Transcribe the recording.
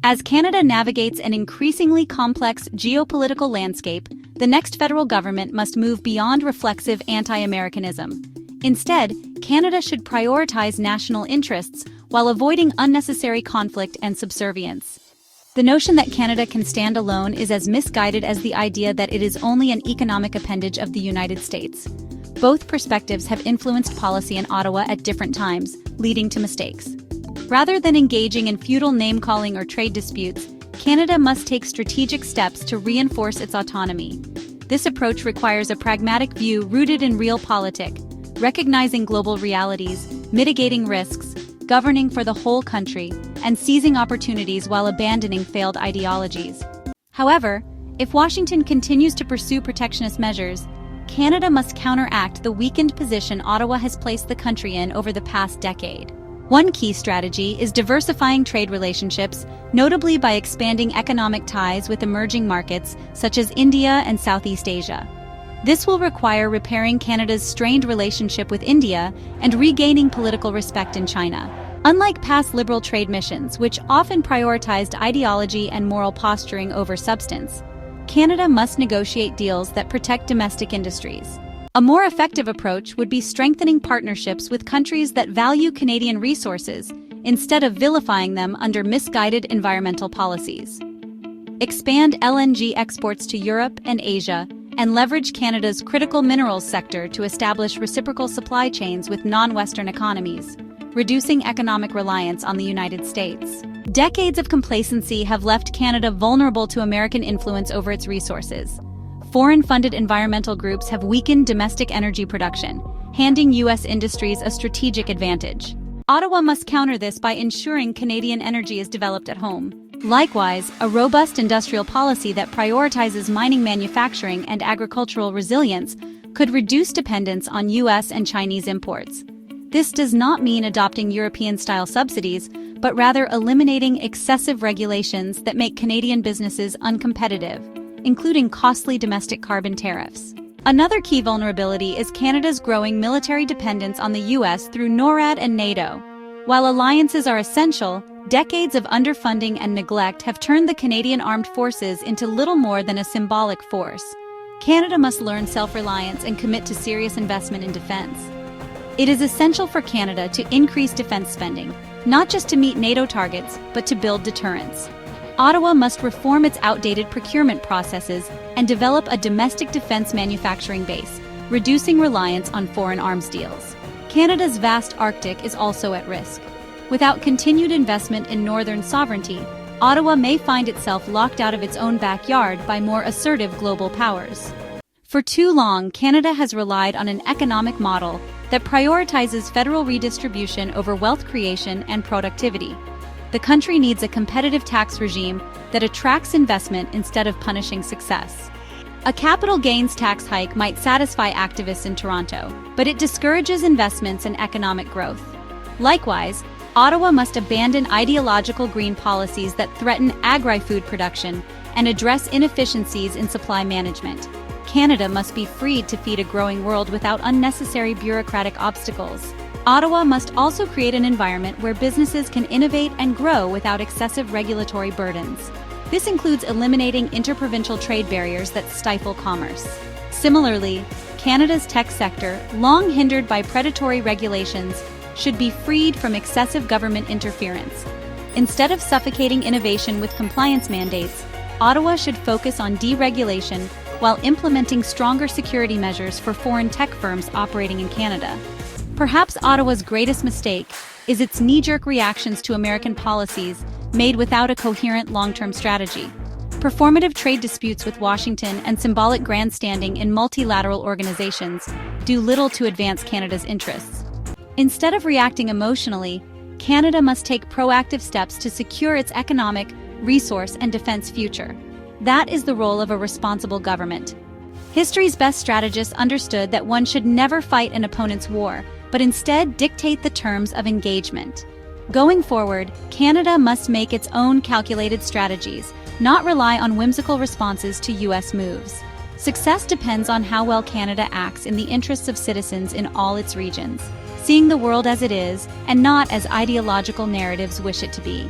As Canada navigates an increasingly complex geopolitical landscape, the next federal government must move beyond reflexive anti-Americanism. Instead, Canada should prioritize national interests while avoiding unnecessary conflict and subservience. The notion that Canada can stand alone is as misguided as the idea that it is only an economic appendage of the United States. Both perspectives have influenced policy in Ottawa at different times, leading to mistakes. Rather than engaging in feudal name-calling or trade disputes, Canada must take strategic steps to reinforce its autonomy. This approach requires a pragmatic view rooted in realpolitik, recognizing global realities, mitigating risks, governing for the whole country, and seizing opportunities while abandoning failed ideologies. However, if Washington continues to pursue protectionist measures, Canada must counteract the weakened position Ottawa has placed the country in over the past decade. One key strategy is diversifying trade relationships, notably by expanding economic ties with emerging markets such as India and Southeast Asia. This will require repairing Canada's strained relationship with India and regaining political respect in China. Unlike past liberal trade missions, which often prioritized ideology and moral posturing over substance, Canada must negotiate deals that protect domestic industries. A more effective approach would be strengthening partnerships with countries that value Canadian resources instead of vilifying them under misguided environmental policies. Expand LNG exports to Europe and Asia, and leverage Canada's critical minerals sector to establish reciprocal supply chains with non-Western economies, reducing economic reliance on the United States. Decades of complacency have left Canada vulnerable to American influence over its resources. Foreign-funded environmental groups have weakened domestic energy production, handing U.S. industries a strategic advantage. Ottawa must counter this by ensuring Canadian energy is developed at home. Likewise, a robust industrial policy that prioritizes mining manufacturing and agricultural resilience could reduce dependence on U.S. and Chinese imports. This does not mean adopting European-style subsidies, but rather eliminating excessive regulations that make Canadian businesses uncompetitive, including costly domestic carbon tariffs. Another key vulnerability is Canada's growing military dependence on the U.S. through NORAD and NATO. While alliances are essential, decades of underfunding and neglect have turned the Canadian Armed Forces into little more than a symbolic force. Canada must learn self-reliance and commit to serious investment in defense. It is essential for Canada to increase defense spending, not just to meet NATO targets, but to build deterrence. Ottawa must reform its outdated procurement processes and develop a domestic defense manufacturing base, reducing reliance on foreign arms deals. Canada's vast Arctic is also at risk. Without continued investment in northern sovereignty, Ottawa may find itself locked out of its own backyard by more assertive global powers. For too long, Canada has relied on an economic model that prioritizes federal redistribution over wealth creation and productivity. The country needs a competitive tax regime that attracts investment instead of punishing success. A capital gains tax hike might satisfy activists in Toronto, but it discourages investments and economic growth. Likewise, Ottawa must abandon ideological green policies that threaten agri-food production and address inefficiencies in supply management. Canada must be freed to feed a growing world without unnecessary bureaucratic obstacles. Ottawa must also create an environment where businesses can innovate and grow without excessive regulatory burdens. This includes eliminating interprovincial trade barriers that stifle commerce. Similarly, Canada's tech sector, long hindered by predatory regulations, should be freed from excessive government interference. Instead of suffocating innovation with compliance mandates, Ottawa should focus on deregulation while implementing stronger security measures for foreign tech firms operating in Canada. Perhaps Ottawa's greatest mistake is its knee-jerk reactions to American policies made without a coherent long-term strategy. Performative trade disputes with Washington and symbolic grandstanding in multilateral organizations do little to advance Canada's interests. Instead of reacting emotionally, Canada must take proactive steps to secure its economic, resource, and defense future. That is the role of a responsible government. History's best strategists understood that one should never fight an opponent's war, but instead dictate the terms of engagement. Going forward, Canada must make its own calculated strategies, not rely on whimsical responses to U.S. moves. Success depends on how well Canada acts in the interests of citizens in all its regions, seeing the world as it is and not as ideological narratives wish it to be.